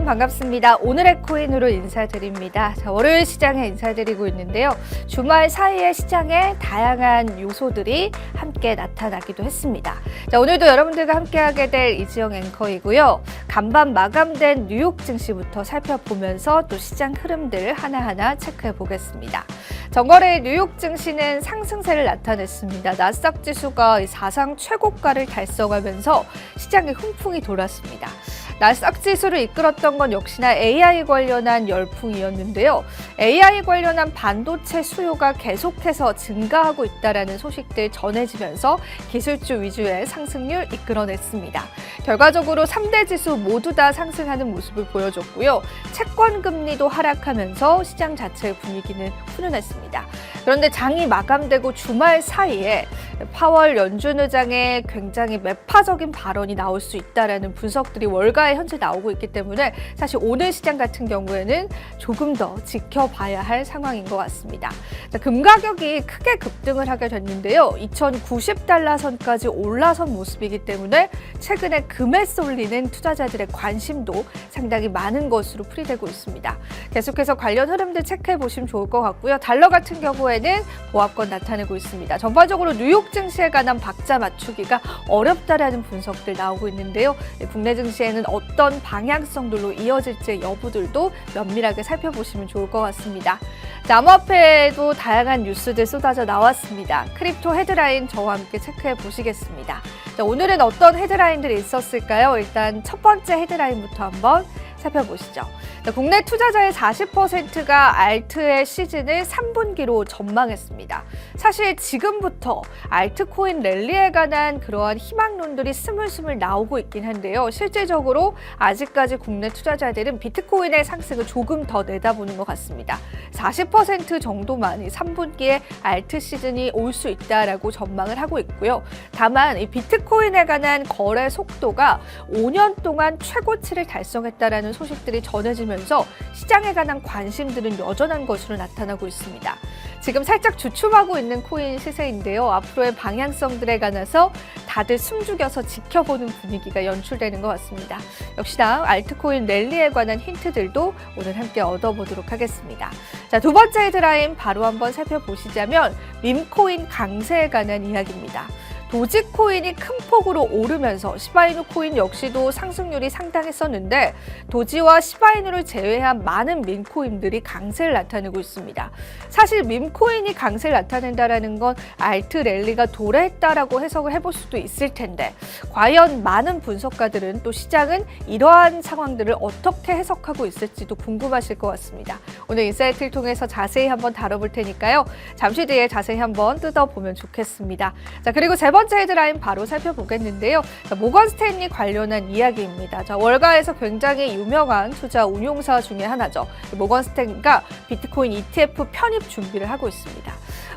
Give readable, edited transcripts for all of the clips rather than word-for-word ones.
반갑습니다. 오늘의 코인으로 인사드립니다. 자, 월요일 시장에 인사드리고 있는데요. 주말 사이에 시장에 다양한 요소들이 함께 나타나기도 했습니다. 자, 오늘도 여러분들과 함께하게 될 이지영 앵커이고요. 간밤 마감된 뉴욕 증시부터 살펴보면서 또 시장 흐름들 하나하나 체크해 보겠습니다. 전거래 뉴욕 증시는 상승세를 나타냈습니다. 나스닥 지수가 사상 최고가를 달성하면서 시장에 훈풍이 돌았습니다. 나스닥 지수를 이끌었던 건 역시나 AI 관련한 열풍이었는데요. AI 관련한 반도체 수요가 계속해서 증가하고 있다는 소식들 전해지면서 기술주 위주의 상승률 이끌어냈습니다. 결과적으로 3대 지수 모두 다 상승하는 모습을 보여줬고요. 채권 금리도 하락하면서 시장 자체의 분위기는 훈훈했습니다. 그런데 장이 마감되고 주말 사이에 파월 연준 의장의 굉장히 매파적인 발언이 나올 수 있다는 분석들이 월가에 현재 나오고 있기 때문에 사실 오늘 시장 같은 경우에는 조금 더 지켜봐야 할 상황인 것 같습니다. 자, 금 가격이 크게 급등을 하게 됐는데요. 2090달러 선까지 올라선 모습이기 때문에 최근에 금에 쏠리는 투자자들의 관심도 상당히 많은 것으로 풀이되고 있습니다. 계속해서 관련 흐름들 체크해 보시면 좋을 것 같고요. 달러 같은 경우에는 보합권 나타내고 있습니다. 전반적으로 뉴욕 증시에 관한 박자 맞추기가 어렵다라는 분석들 나오고 있는데요. 국내 증시에는 어떤 방향성들로 이어질지 여부들도 면밀하게 살펴보시면 좋을 것 같습니다. 자, 암호화폐에도 다양한 뉴스들 쏟아져 나왔습니다. 크립토 헤드라인 저와 함께 체크해 보시겠습니다. 자, 오늘은 어떤 헤드라인들이 있었을까요? 일단 첫 번째 헤드라인부터 한번 살펴보시죠. 자, 국내 투자자의 40%가 알트의 시즌을 3분기로 전망했습니다. 사실 지금부터 알트코인 랠리에 관한 그러한 희망론들이 스물스물 나오고 있긴 한데요. 실질적으로 아직까지 국내 투자자들은 비트코인의 상승을 조금 더 내다보는 것 같습니다. 40% 정도만 3분기에 알트 시즌이 올 수 있다라고 전망을 하고 있고요. 다만 이 비트코인에 관한 거래 속도가 5년 동안 최고치를 달성했다라는 소식들이 전해지면서 시장에 관한 관심들은 여전한 것으로 나타나고 있습니다. 지금 살짝 주춤하고 있는 코인 시세인데요. 앞으로의 방향성들에 관해서 다들 숨죽여서 지켜보는 분위기가 연출되는 것 같습니다. 역시나 알트코인 랠리에 관한 힌트들도 오늘 함께 얻어보도록 하겠습니다. 자, 두 번째 헤드라인 바로 한번 살펴보시자면 밈코인 강세에 관한 이야기입니다. 도지코인이 큰 폭으로 오르면서 시바이누 코인 역시도 상승률이 상당했었는데 도지와 시바이누를 제외한 많은 밈코인들이 강세를 나타내고 있습니다. 사실 밈코인이 강세를 나타낸다는 건 알트 랠리가 도래했다라고 해석을 해볼 수도 있을 텐데 과연 많은 분석가들은 또 시장은 이러한 상황들을 어떻게 해석하고 있을지도 궁금하실 것 같습니다. 오늘 인사이트를 통해서 자세히 한번 다뤄볼 테니까요. 잠시 뒤에 자세히 한번 뜯어보면 좋겠습니다. 자, 그리고 세 번째 헤드라인 바로 살펴보겠는데요. 자, 모건 스탠리 관련한 이야기입니다. 자, 월가에서 굉장히 유명한 투자 운용사 중에 하나죠. 모건 스탠리가 비트코인 ETF 편입 준비를 하고 있습니다.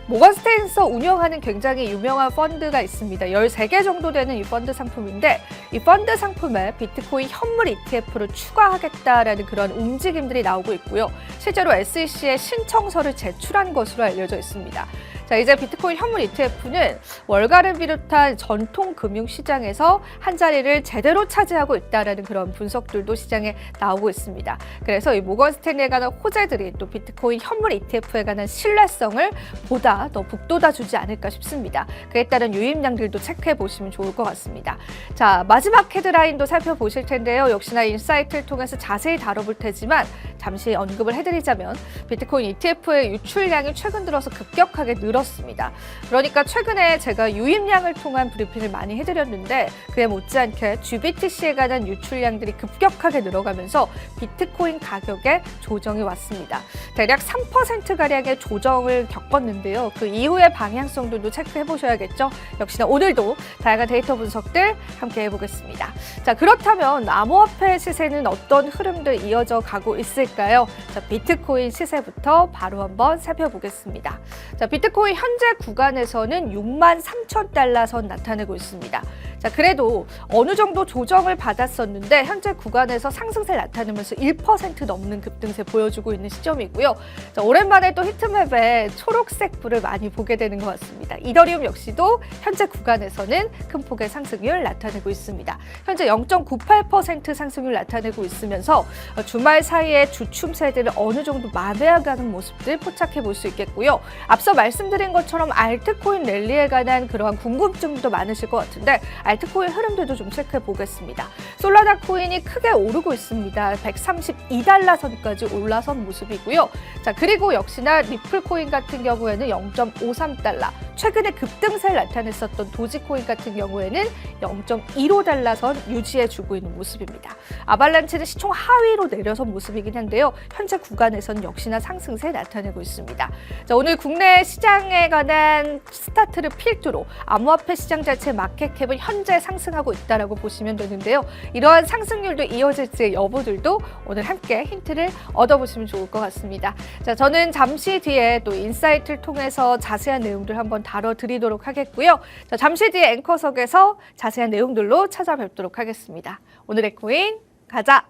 모건 스탠리에서 운영하는 굉장히 유명한 펀드가 있습니다. 13개 정도 되는 이 펀드 상품인데 이 펀드 상품에 비트코인 현물 ETF를 추가하겠다라는 그런 움직임들이 나오고 있고요. 실제로 SEC에 신청서를 제출한 것으로 알려져 있습니다. 자, 이제 비트코인 현물 ETF는 월가를 비롯한 전통 금융시장에서 한 자리를 제대로 차지하고 있다는 그런 분석들도 시장에 나오고 있습니다. 그래서 이 모건 스탠리에 관한 호재들이 또 비트코인 현물 ETF에 관한 신뢰성을 보다 더 북돋아주지 않을까 싶습니다. 그에 따른 유입량들도 체크해 보시면 좋을 것 같습니다. 자, 마지막 헤드라인도 살펴보실 텐데요. 역시나 인사이트를 통해서 자세히 다뤄볼 테지만 잠시 언급을 해드리자면 비트코인 ETF의 유출량이 최근 들어서 급격하게 늘었습니다. 그러니까 최근에 제가 유입량을 통한 브리핑을 많이 해드렸는데 그에 못지않게 GBTC에 관한 유출량들이 급격하게 늘어가면서 비트코인 가격에 조정이 왔습니다. 대략 3%가량의 조정을 겪었는데요. 그 이후의 방향성들도 체크해 보셔야겠죠. 역시나 오늘도 다양한 데이터 분석들 함께 해보겠습니다. 자, 그렇다면 암호화폐 시세는 어떤 흐름들 이어져 가고 있을까요? 자, 비트코인 시세부터 바로 한번 살펴보겠습니다. 자, 비트코인 현재 구간에서는 63,000달러 선 나타내고 있습니다. 자, 그래도 어느 정도 조정을 받았었는데 현재 구간에서 상승세 나타내면서 1% 넘는 급등세 보여주고 있는 시점이고요. 자, 오랜만에 또 히트맵에 초록색 불을 많이 보게 되는 것 같습니다. 이더리움 역시도 현재 구간에서는 큰 폭의 상승률 나타내고 있습니다. 현재 0.98% 상승률 나타내고 있으면서 주말 사이에 주춤세들을 어느 정도 만회해가는 모습들 포착해 볼 수 있겠고요. 앞서 말씀드린 것처럼 알트코인 랠리에 관한 그러한 궁금증도 많으실 것 같은데 알트코인 흐름들도 좀 체크해 보겠습니다. 솔라나 코인이 크게 오르고 있습니다. 132달러 선까지 올라선 모습이고요. 자, 그리고 역시나 리플 코인 같은 경우에는 0.53달러, 최근에 급등세를 나타냈었던 도지코인 같은 경우에는 0.15달러 선 유지해주고 있는 모습입니다. 아발란치는 시총 하위로 내려선 모습이긴 한데요. 현재 구간에선 역시나 상승세 나타내고 있습니다. 자, 오늘 국내 시장에 관한 스타트를 필두로 암호화폐 시장 자체 마켓캡은 현재 상승하고 있다라고 보시면 되는데요. 이러한 상승률도 이어질지의 여부들도 오늘 함께 힌트를 얻어보시면 좋을 것 같습니다. 자, 저는 잠시 뒤에 또 인사이트를 통해서 자세한 내용들 한번 다뤄드리도록 하겠고요. 자, 잠시 뒤에 앵커석에서 자세한 내용들로 찾아뵙도록 하겠습니다. 오늘의 코인 가자!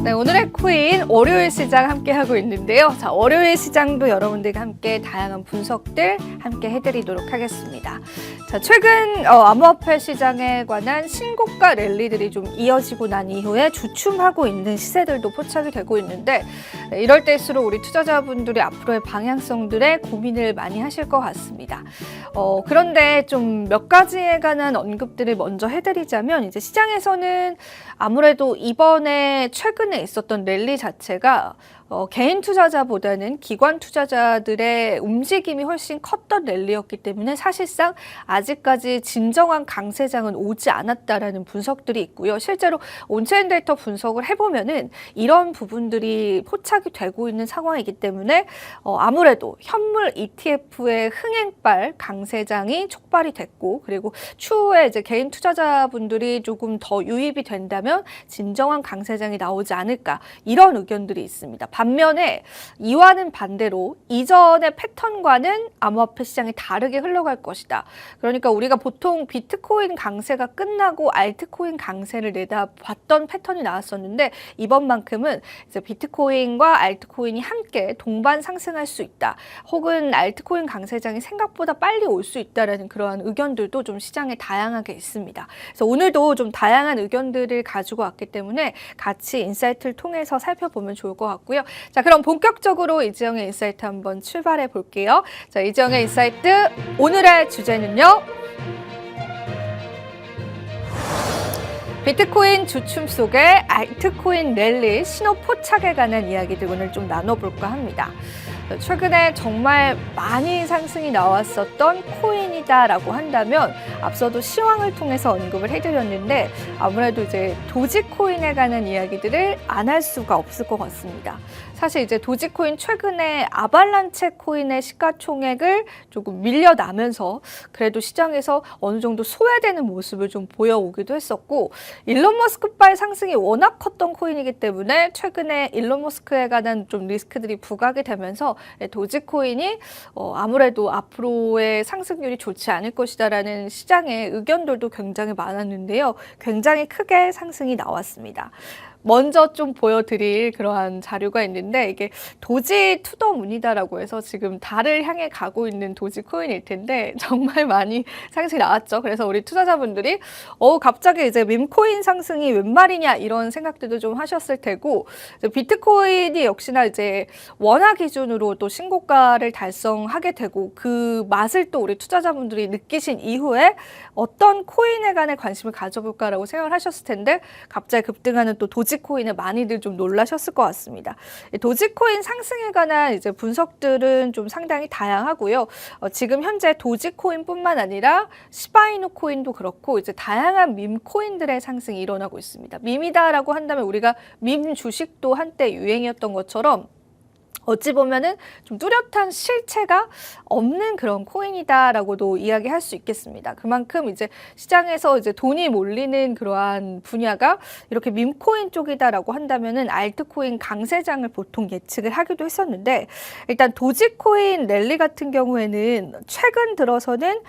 네, 오늘의 코인 월요일 시장 함께 하고 있는데요. 자, 월요일 시장도 여러분들과 함께 다양한 분석들 함께 해드리도록 하겠습니다. 자, 최근 암호화폐 시장에 관한 신고가 랠리들이 좀 이어지고 난 이후에 주춤하고 있는 시세들도 포착이 되고 있는데 이럴 때일수록 우리 투자자분들이 앞으로의 방향성들에 고민을 많이 하실 것 같습니다. 그런데 좀 몇 가지에 관한 언급들을 먼저 해드리자면 이제 시장에서는 아무래도 이번에 최근에 있었던 랠리 자체가 개인 투자자보다는 기관 투자자들의 움직임이 훨씬 컸던 랠리였기 때문에 사실상 아직까지 진정한 강세장은 오지 않았다라는 분석들이 있고요. 실제로 온체인 데이터 분석을 해보면은 이런 부분들이 포착이 되고 있는 상황이기 때문에 아무래도 현물 ETF의 흥행발 강세장이 촉발이 됐고 그리고 추후에 이제 개인 투자자분들이 조금 더 유입이 된다면 진정한 강세장이 나오지 않을까 이런 의견들이 있습니다. 반면에 이와는 반대로 이전의 패턴과는 암호화폐 시장이 다르게 흘러갈 것이다. 그러니까 우리가 보통 비트코인 강세가 끝나고 알트코인 강세를 내다봤던 패턴이 나왔었는데 이번만큼은 이제 비트코인과 알트코인이 함께 동반 상승할 수 있다. 혹은 알트코인 강세장이 생각보다 빨리 올 수 있다라는 그러한 의견들도 좀 시장에 다양하게 있습니다. 그래서 오늘도 좀 다양한 의견들을 가지고 왔기 때문에 같이 인사이트를 통해서 살펴보면 좋을 것 같고요. 자, 그럼 본격적으로 이지영의 인사이트 한번 출발해 볼게요. 자, 이지영의 인사이트 오늘의 주제는요. 비트코인 주춤 속에 알트코인 랠리 신호 포착에 관한 이야기들 오늘 좀 나눠볼까 합니다. 최근에 정말 많이 상승이 나왔었던 코인이다라고 한다면 앞서도 시황을 통해서 언급을 해드렸는데 아무래도 이제 도지코인에 관한 이야기들을 안 할 수가 없을 것 같습니다. 사실 이제 도지코인 최근에 아발란체 코인의 시가총액을 조금 밀려나면서 그래도 시장에서 어느 정도 소외되는 모습을 좀 보여오기도 했었고 일론 머스크발 상승이 워낙 컸던 코인이기 때문에 최근에 일론 머스크에 관한 좀 리스크들이 부각이 되면서 도지코인이 아무래도 앞으로의 상승률이 좋지 않을 것이다라는 시장의 의견들도 굉장히 많았는데요. 굉장히 크게 상승이 나왔습니다. 먼저 좀 보여드릴 그러한 자료가 있는데 이게 도지 투더문이다라고 해서 지금 달을 향해 가고 있는 도지 코인일 텐데 정말 많이 상승이 나왔죠. 그래서 우리 투자자분들이 갑자기 이제 밈코인 상승이 웬 말이냐 이런 생각들도 좀 하셨을 테고 비트코인이 역시나 이제 원화 기준으로 또 신고가를 달성하게 되고 그 맛을 또 우리 투자자분들이 느끼신 이후에 어떤 코인에 관해 관심을 가져볼까라고 생각을 하셨을 텐데 갑자기 급등하는 또 도지코인에 많이들 좀 놀라셨을 것 같습니다. 도지코인 상승에 관한 이제 분석들은 좀 상당히 다양하고요. 지금 현재 도지코인뿐만 아니라 시바이누 코인도 그렇고 이제 다양한 밈 코인들의 상승이 일어나고 있습니다. 밈이다라고 한다면 우리가 밈 주식도 한때 유행이었던 것처럼 어찌 보면은 좀 뚜렷한 실체가 없는 그런 코인이다라고도 이야기할 수 있겠습니다. 그만큼 이제 시장에서 이제 돈이 몰리는 그러한 분야가 이렇게 밈코인 쪽이다라고 한다면은 알트코인 강세장을 보통 예측을 하기도 했었는데, 일단 도지코인 랠리 같은 경우에는 최근 들어서는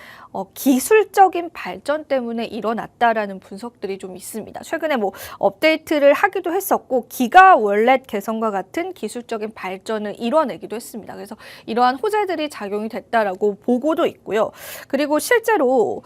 기술적인 발전 때문에 일어났다라는 분석들이 좀 있습니다. 최근에 뭐 업데이트를 하기도 했었고, 기가 월렛 개선과 같은 기술적인 발전을 이뤄내기도 했습니다. 그래서 이러한 호재들이 작용이 됐다라고 보고도 있고요. 그리고 실제로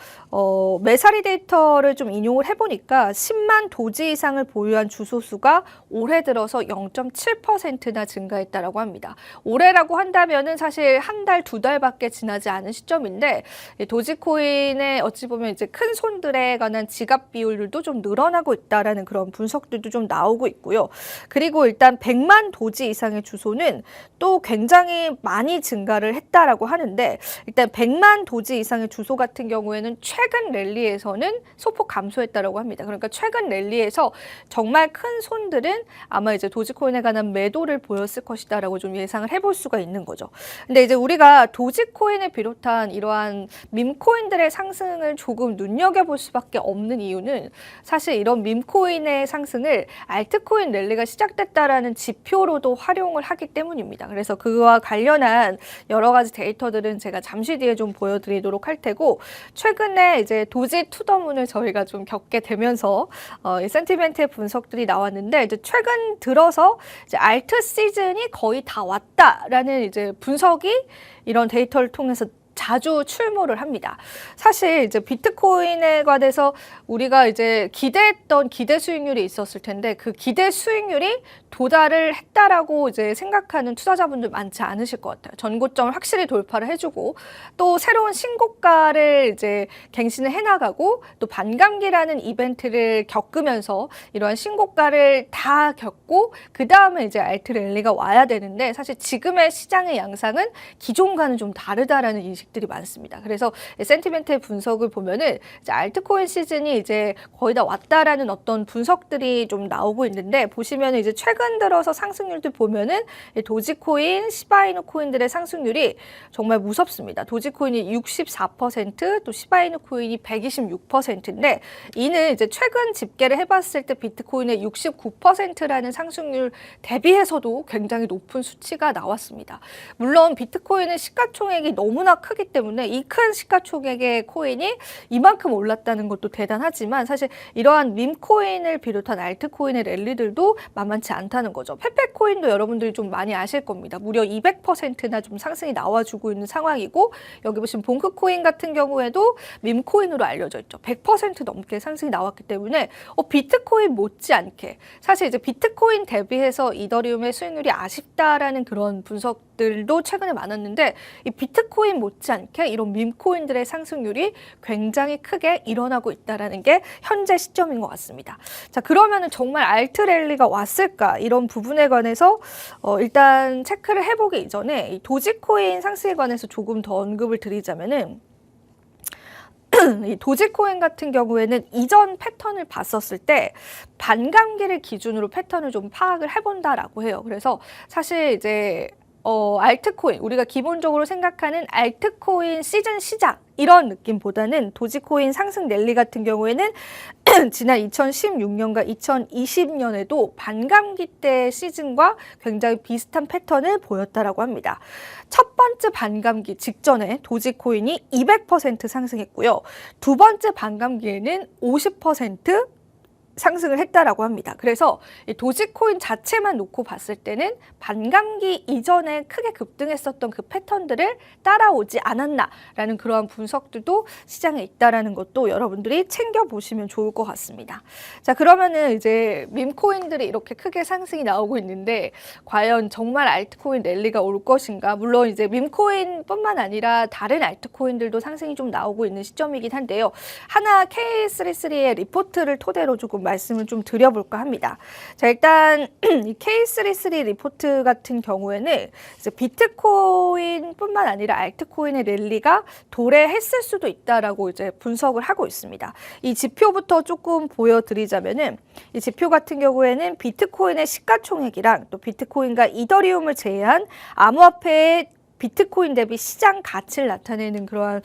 메사리 데이터를 좀 인용을 해보니까 10만 도지 이상을 보유한 주소 수가 올해 들어서 0.7%나 증가했다라고 합니다. 올해라고 한다면은 사실 한 달, 두 달밖에 지나지 않은 시점인데, 도지코인의 어찌 보면 이제 큰 손들에 관한 지갑 비율들도 좀 늘어나고 있다라는 그런 분석들도 좀 나오고 있고요. 그리고 일단 100만 도지 이상의 주소는 또 굉장히 많이 증가를 했다라고 하는데, 일단 100만 도지 이상의 주소 같은 경우에는 최근 랠리에서는 소폭 감소했다라고 합니다. 그러니까 최근 랠리에서 정말 큰 손들은 아마 이제 도지코인에 관한 매도를 보였을 것이다라고 좀 예상을 해볼 수가 있는 거죠. 근데 이제 우리가 도지코인을 비롯한 이러한 밈코인들의 상승을 조금 눈여겨볼 수밖에 없는 이유는, 사실 이런 밈코인의 상승을 알트코인 랠리가 시작됐다라는 지표로도 활용을 하기 때문입니다. 그래서 그와 관련한 여러 가지 데이터들은 제가 잠시 뒤에 좀 보여드리도록 할 테고, 최근에 이제 도지 투더문을 저희가 좀 겪게 되면서 이 센티멘트의 분석들이 나왔는데, 이제 최근 들어서 이제 알트 시즌이 거의 다 왔다라는 이제 분석이 이런 데이터를 통해서 자주 출몰을 합니다. 사실 이제 비트코인에 관해서 우리가 이제 기대했던 기대 수익률이 있었을 텐데, 그 기대 수익률이 도달을 했다라고 이제 생각하는 투자자분들 많지 않으실 것 같아요. 전고점을 확실히 돌파를 해주고, 또 새로운 신고가를 이제 갱신을 해나가고, 또 반감기라는 이벤트를 겪으면서 이러한 신고가를 다 겪고, 그 다음에 이제 알트 랠리가 와야 되는데, 사실 지금의 시장의 양상은 기존과는 좀 다르다라는 인식들이 많습니다. 그래서 센티멘트의 분석을 보면은 이제 알트코인 시즌이 이제 거의 다 왔다라는 어떤 분석들이 좀 나오고 있는데, 보시면 이제 최근 들어서 상승률들 보면은 도지코인, 시바이누 코인들의 상승률이 정말 무섭습니다. 도지코인이 64%, 또 시바이누 코인이 126%인데, 이는 이제 최근 집계를 해봤을 때 비트코인의 69%라는 상승률 대비해서도 굉장히 높은 수치가 나왔습니다. 물론 비트코인의 시가총액이 너무나 크기 때문에 이 큰 시가총액의 코인이 이만큼 올랐다는 것도 대단하지만, 사실 이러한 밈코인을 비롯한 알트코인의 랠리들도 만만치 않다는 거죠. 페페코인도 여러분들이 좀 많이 아실 겁니다. 무려 200%나 좀 상승이 나와주고 있는 상황이고, 여기 보시면 봉크코인 같은 경우에도 밈코인으로 알려져 있죠. 100% 넘게 상승이 나왔기 때문에 비트코인 못지않게, 사실 이제 비트코인 대비해서 이더리움의 수익률이 아쉽다라는 그런 분석들도 최근에 많았는데, 이 비트코인 못지않게 이런 밈코인들의 상승률이 굉장히 크게 일어나고 있다는 게 현재 시점인 것 같습니다. 자, 그러면은 정말 알트 랠리가 왔을까? 이런 부분에 관해서 일단 체크를 해보기 이전에 이 도지코인 상승에 관해서 조금 더 언급을 드리자면은, 이 도지코인 같은 경우에는 이전 패턴을 봤었을 때 반감기를 기준으로 패턴을 좀 파악을 해본다라고 해요. 그래서 사실 이제 알트코인, 우리가 기본적으로 생각하는 알트코인 시즌 시작 이런 느낌보다는 도지코인 상승 랠리 같은 경우에는 지난 2016년과 2020년에도 반감기 때 시즌과 굉장히 비슷한 패턴을 보였다라고 합니다. 첫 번째 반감기 직전에 도지코인이 200% 상승했고요. 두 번째 반감기에는 50% 상승을 했다라고 합니다. 그래서 이 도지코인 자체만 놓고 봤을 때는 반감기 이전에 크게 급등했었던 그 패턴들을 따라오지 않았나라는 그러한 분석들도 시장에 있다라는 것도 여러분들이 챙겨보시면 좋을 것 같습니다. 자, 그러면은 이제 밈코인들이 이렇게 크게 상승이 나오고 있는데, 과연 정말 알트코인 랠리가 올 것인가? 물론 이제 밈코인뿐만 아니라 다른 알트코인들도 상승이 좀 나오고 있는 시점이긴 한데요. 하나 K33의 리포트를 토대로 조금 말씀을 좀 드려볼까 합니다. 자, 일단 이 K33 리포트 같은 경우에는 이제 비트코인뿐만 아니라 알트코인의 랠리가 도래했을 수도 있다라고 이제 분석을 하고 있습니다. 이 지표부터 조금 보여드리자면은 이 지표 같은 경우에는 비트코인의 시가총액이랑 또 비트코인과 이더리움을 제외한 암호화폐의 비트코인 대비 시장 가치를 나타내는 그러한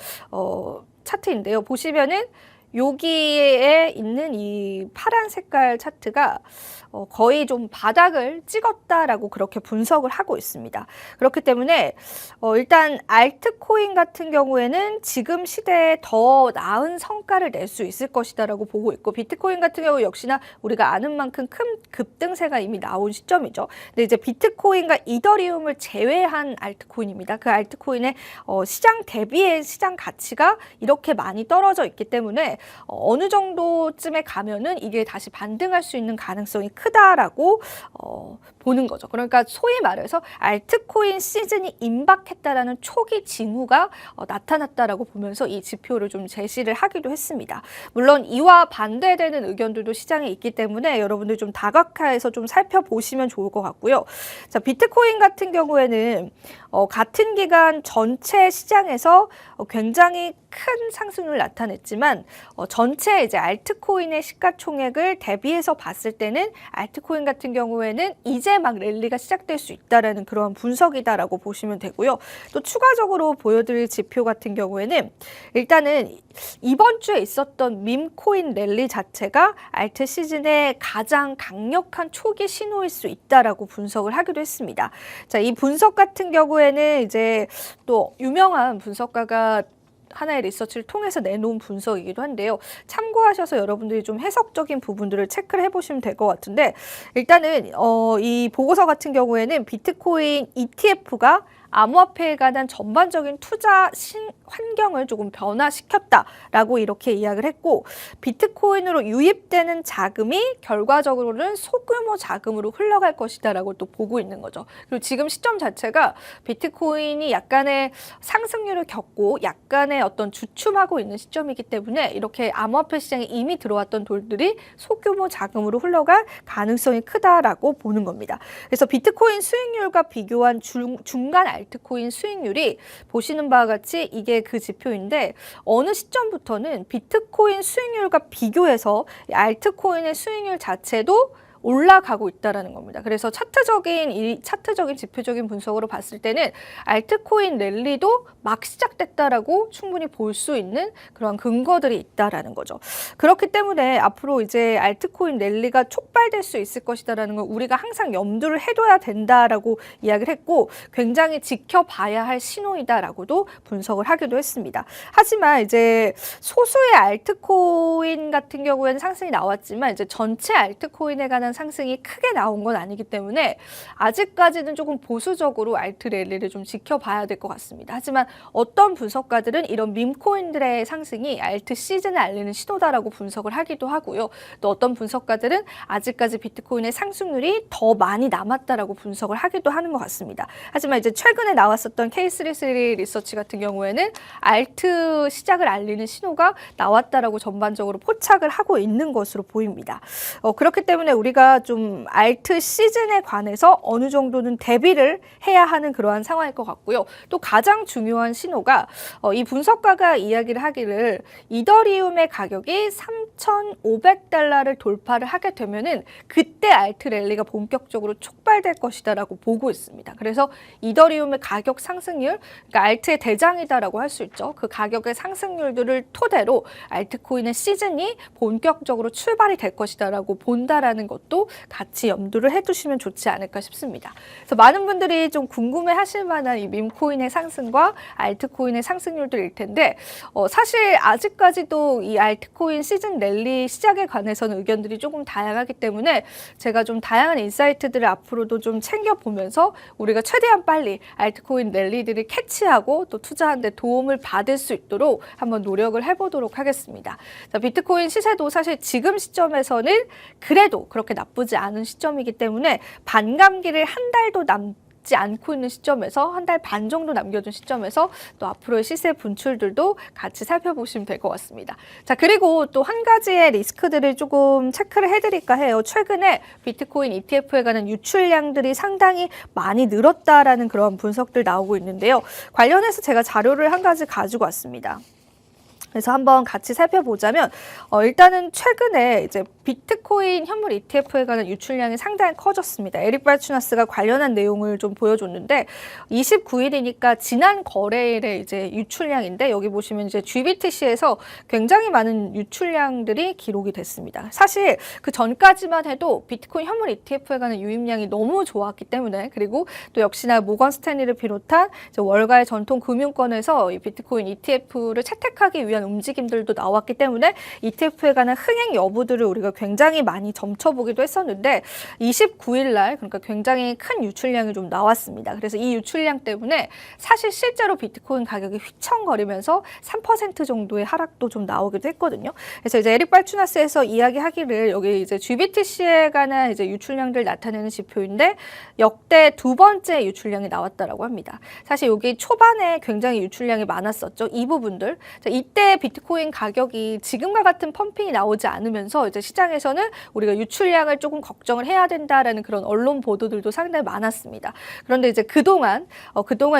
차트인데요. 보시면은 여기에 있는 이 파란 색깔 차트가 거의 좀 바닥을 찍었다라고 그렇게 분석을 하고 있습니다. 그렇기 때문에 일단 알트코인 같은 경우에는 지금 시대에 더 나은 성과를 낼 수 있을 것이다라고 보고 있고, 비트코인 같은 경우 역시나 우리가 아는 만큼 큰 급등세가 이미 나온 시점이죠. 근데 이제 비트코인과 이더리움을 제외한 알트코인입니다. 그 알트코인의 시장 대비의 시장 가치가 이렇게 많이 떨어져 있기 때문에 어느 정도쯤에 가면은 이게 다시 반등할 수 있는 가능성이 크다라고 보는 거죠. 그러니까 소위 말해서 알트코인 시즌이 임박했다라는 초기 징후가 나타났다라고 보면서 이 지표를 좀 제시를 하기도 했습니다. 물론 이와 반대되는 의견들도 시장에 있기 때문에 여러분들 좀 다각화해서 좀 살펴보시면 좋을 것 같고요. 자, 비트코인 같은 경우에는 같은 기간 전체 시장에서 굉장히 큰 상승을 나타냈지만 전체 이제 알트코인의 시가총액을 대비해서 봤을 때는 알트코인 같은 경우에는 이제 막 랠리가 시작될 수 있다라는 그런 분석이다라고 보시면 되고요. 또 추가적으로 보여드릴 지표 같은 경우에는 일단은 이번 주에 있었던 밈코인 랠리 자체가 알트 시즌의 가장 강력한 초기 신호일 수 있다라고 분석을 하기도 했습니다. 자, 이 분석 같은 경우에는 이제 또 유명한 분석가가 하나의 리서치를 통해서 내놓은 분석이기도 한데요. 참고하셔서 여러분들이 좀 해석적인 부분들을 체크를 해보시면 될 것 같은데, 일단은 이 보고서 같은 경우에는 비트코인 ETF가 암호화폐에 관한 전반적인 투자 환경을 조금 변화시켰다라고 이렇게 이야기를 했고, 비트코인으로 유입되는 자금이 결과적으로는 소규모 자금으로 흘러갈 것이다라고 또 보고 있는 거죠. 그리고 지금 시점 자체가 비트코인이 약간의 상승률을 겪고 약간의 어떤 주춤하고 있는 시점이기 때문에 이렇게 암호화폐 시장에 이미 들어왔던 돈들이 소규모 자금으로 흘러갈 가능성이 크다라고 보는 겁니다. 그래서 비트코인 수익률과 비교한 중간 알트코인 수익률이 보시는 바와 같이 이게 그 지표인데, 어느 시점부터는 비트코인 수익률과 비교해서 알트코인의 수익률 자체도 올라가고 있다라는 겁니다. 그래서 차트적인 지표적인 분석으로 봤을 때는 알트코인 랠리도 막 시작됐다라고 충분히 볼 수 있는 그런 근거들이 있다라는 거죠. 그렇기 때문에 앞으로 이제 알트코인 랠리가 촉발될 수 있을 것이다라는 걸 우리가 항상 염두를 해둬야 된다라고 이야기를 했고, 굉장히 지켜봐야 할 신호이다라고도 분석을 하기도 했습니다. 하지만 이제 소수의 알트코인 같은 경우에는 상승이 나왔지만 이제 전체 알트코인에 관한 상승이 크게 나온 건 아니기 때문에 아직까지는 조금 보수적으로 알트 랠리를 좀 지켜봐야 될 것 같습니다. 하지만 어떤 분석가들은 이런 밈코인들의 상승이 알트 시즌을 알리는 신호다라고 분석을 하기도 하고요. 또 어떤 분석가들은 아직까지 비트코인의 상승률이 더 많이 남았다라고 분석을 하기도 하는 것 같습니다. 하지만 이제 최근에 나왔었던 K33 리서치 같은 경우에는 알트 시작을 알리는 신호가 나왔다라고 전반적으로 포착을 하고 있는 것으로 보입니다. 그렇기 때문에 우리가 좀 알트 시즌에 관해서 어느 정도는 대비를 해야 하는 그러한 상황일 것 같고요. 또 가장 중요한 신호가 이 분석가가 이야기를 하기를 이더리움의 가격이 3,500달러를 돌파를 하게 되면은 그때 알트 랠리가 본격적으로 촉발될 것이다라고 보고 있습니다. 그래서 이더리움의 가격 상승률, 그러니까 알트의 대장이다라고 할 수 있죠. 그 가격의 상승률들을 토대로 알트코인의 시즌이 본격적으로 출발이 될 것이다라고 본다라는 것도 같이 염두를 해두시면 좋지 않을까 싶습니다. 그래서 많은 분들이 좀 궁금해하실 만한 이 밈코인의 상승과 알트코인의 상승률들일 텐데, 사실 아직까지도 이 알트코인 시즌 랠리 시작에 관해서는 의견들이 조금 다양하기 때문에 제가 좀 다양한 인사이트들을 앞으로도 좀 챙겨보면서 우리가 최대한 빨리 알트코인 랠리들을 캐치하고 또 투자하는 데 도움을 받을 수 있도록 한번 노력을 해보도록 하겠습니다. 자, 비트코인 시세도 사실 지금 시점에서는 그래도 그렇게 나쁘지 않은 시점이기 때문에 반감기를 한 달도 있지 않고 있는 시점에서 한 달 반 정도 남겨둔 시점에서 또 앞으로의 시세 분출들도 같이 살펴보시면 될 것 같습니다. 자, 그리고 또 한 가지의 리스크들을 조금 체크를 해드릴까 해요. 최근에 비트코인 ETF에 관한 유출량들이 상당히 많이 늘었다라는 그런 분석들 나오고 있는데요. 관련해서 제가 자료를 한 가지 가지고 왔습니다. 그래서 한번 같이 살펴보자면 일단은 최근에 이제 비트코인 현물 ETF에 관한 유출량이 상당히 커졌습니다. 에릭 발추나스가 관련한 내용을 좀 보여줬는데 29일이니까 지난 거래일의 이제 유출량인데 여기 보시면 이제 GBTC에서 굉장히 많은 유출량들이 기록이 됐습니다. 사실 그 전까지만 해도 비트코인 현물 ETF에 관한 유입량이 너무 좋았기 때문에 그리고 또 역시나 모건 스탠리를 비롯한 이제 월가의 전통 금융권에서 이 비트코인 ETF를 채택하기 위한 움직임들도 나왔기 때문에 ETF에 관한 흥행 여부들을 우리가 굉장히 많이 점쳐보기도 했었는데 29일 날 그러니까 굉장히 큰 유출량이 좀 나왔습니다. 그래서 이 유출량 때문에 사실 실제로 비트코인 가격이 휘청거리면서 3% 정도의 하락도 좀 나오기도 했거든요. 그래서 이제 에릭 발추나스에서 이야기하기를 여기 이제 GBTC에 관한 이제 유출량들 나타내는 지표인데 역대 두 번째 유출량이 나왔다라고 합니다. 사실 여기 초반에 굉장히 유출량이 많았었죠. 이 부분들. 자, 이때 비트코인 가격이 지금과 같은 펌핑이 나오지 않으면서 이제 시장에서는 우리가 유출량을 조금 걱정을 해야 된다라는 그런 언론 보도들도 상당히 많았습니다. 그런데 이제 그동안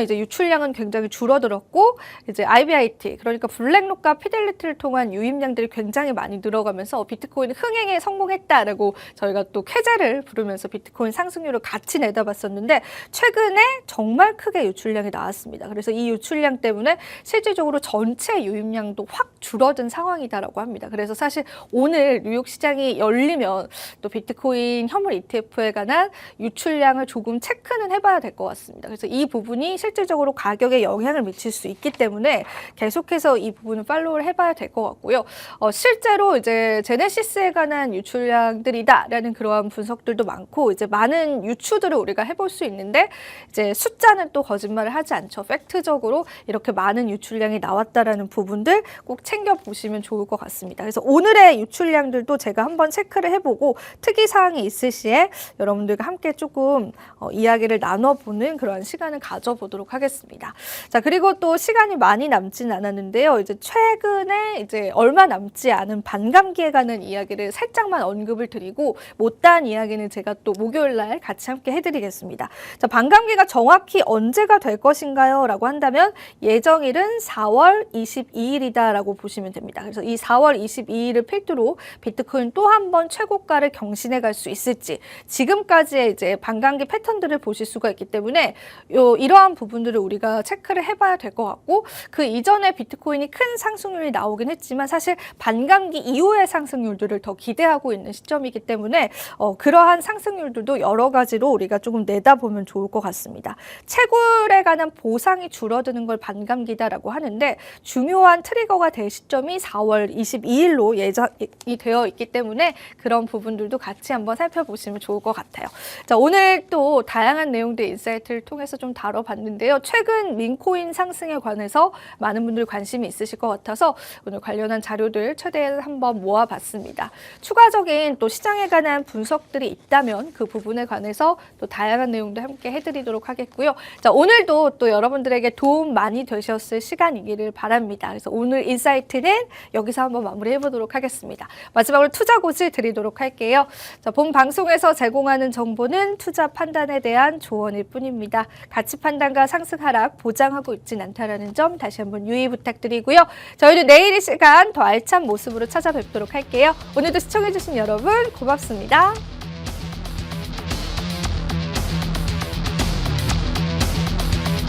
이제 유출량은 굉장히 줄어들었고 이제 IBIT 그러니까 블랙록과 피델리티를 통한 유입량들이 굉장히 많이 늘어가면서 비트코인 흥행에 성공했다라고 저희가 또 쾌재를 부르면서 비트코인 상승률을 같이 내다봤었는데 최근에 정말 크게 유출량이 나왔습니다. 그래서 이 유출량 때문에 실질적으로 전체 유입량도 확 줄어든 상황이다라고 합니다. 그래서 사실 오늘 뉴욕 시장이 열리면 또 비트코인 현물 ETF에 관한 유출량을 조금 체크는 해봐야 될 것 같습니다. 그래서 이 부분이 실질적으로 가격에 영향을 미칠 수 있기 때문에 계속해서 이 부분을 팔로우를 해봐야 될 것 같고요. 실제로 이제 제네시스에 관한 유출량들이다라는 그러한 분석들도 많고 이제 많은 유추들을 우리가 해볼 수 있는데 이제 숫자는 또 거짓말을 하지 않죠. 팩트적으로 이렇게 많은 유출량이 나왔다라는 부분들 꼭 챙겨보시면 좋을 것 같습니다. 그래서 오늘의 유출량들도 제가 한번 체크를 해보고 특이사항이 있을 시에 여러분들과 함께 조금 이야기를 나눠보는 그런 시간을 가져보도록 하겠습니다. 자, 그리고 또 시간이 많이 남지는 않았는데요. 이제 최근에 이제 얼마 남지 않은 반감기에 관한 이야기를 살짝만 언급을 드리고 못다한 이야기는 제가 또 목요일 날 같이 함께 해드리겠습니다. 자, 반감기가 정확히 언제가 될 것인가요? 라고 한다면 예정일은 4월 22일이다 라고 보시면 됩니다. 그래서 이 4월 22일을 필두로 비트코인 또 한 번 최고가를 경신해 갈 수 있을지 지금까지의 이제 반감기 패턴들을 보실 수가 있기 때문에 이러한 부분들을 우리가 체크를 해봐야 될 것 같고 그 이전에 비트코인이 큰 상승률이 나오긴 했지만 사실 반감기 이후의 상승률들을 더 기대하고 있는 시점이기 때문에 그러한 상승률들도 여러 가지로 우리가 조금 내다보면 좋을 것 같습니다. 채굴에 관한 보상이 줄어드는 걸 반감기다라고 하는데 중요한 트리거가 될 시점이 4월 22일로 예정이 되어 있기 때문에 그런 부분들도 같이 한번 살펴보시면 좋을 것 같아요. 자, 오늘 또 다양한 내용들 인사이트를 통해서 좀 다뤄봤는데요. 최근 민코인 상승에 관해서 많은 분들 관심이 있으실 것 같아서 오늘 관련한 자료들 최대한 한번 모아봤습니다. 추가적인 또 시장에 관한 분석들이 있다면 그 부분에 관해서 또 다양한 내용도 함께 해드리도록 하겠고요. 자, 오늘도 또 여러분들에게 도움 많이 되셨을 시간이기를 바랍니다. 그래서 오늘 인사이트는 여기서 한번 마무리해보도록 하겠습니다. 마지막으로 투자 고지 드리도록 할게요. 자, 본 방송에서 제공하는 정보는 투자 판단에 대한 조언일 뿐입니다. 가치 판단과 상승 하락 보장하고 있진 않다는 점 다시 한번 유의 부탁드리고요. 저희는 내일 이 시간 더 알찬 모습으로 찾아뵙도록 할게요. 오늘도 시청해주신 여러분 고맙습니다.